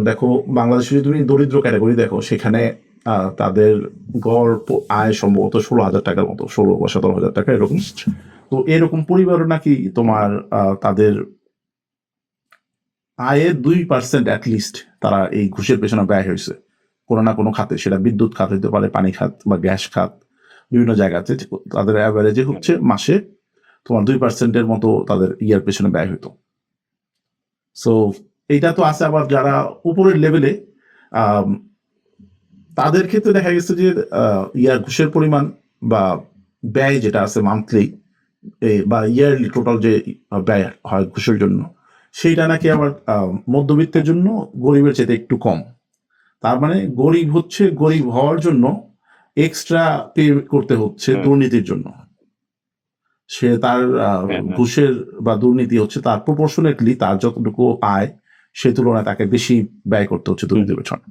দেখো বাংলাদেশে যদি তুমি দরিদ্র ক্যাটাগরি দেখো, সেখানে তাদের গড় আয় সম্ভবত 16,000 টাকার মতো, 16 বা 17,000 টাকা এরকম। তো এরকম পরিবারও নাকি তোমার তাদের আয়ের 2% অ্যাটলিস্ট তারা এই ঘুষের পেছনে ব্যয় হয়েছে কোনো না কোনো খাতে, সেটা বিদ্যুৎ খাত হতে পারে, পানি খাত বা গ্যাস খাত, বিভিন্ন জায়গাতে তাদের অ্যাভারেজে হচ্ছে মাসে তোমার 2%-এর মতো তাদের ইয়ার পেছনে ব্যয় হতো। সো এইটা তো আছে। আবার যারা উপরের লেভেলে তাদের ক্ষেত্রে দেখা গেছে যে ইয়ার ঘুষের পরিমাণ বা ব্যয় যেটা আছে মান্থলি বা ইয়ারলি টোটাল যে ব্যয় হয় ঘুষের জন্য, সেইটা নাকি আবার মধ্যবিত্তের জন্য গরিবের চাইতে একটু কম। তার মানে গরিব হচ্ছে গরিব হওয়ার জন্য এক্সট্রা পে করতে হচ্ছে দুর্নীতির জন্য। সে তার ঘুষের বা দুর্নীতি হচ্ছে তার প্রপোর্শনেটলি তার যতটুকু আয় সে তুলনায় তাকে বেশি ব্যয় করতে হচ্ছে দুর্নীতির পেছনে।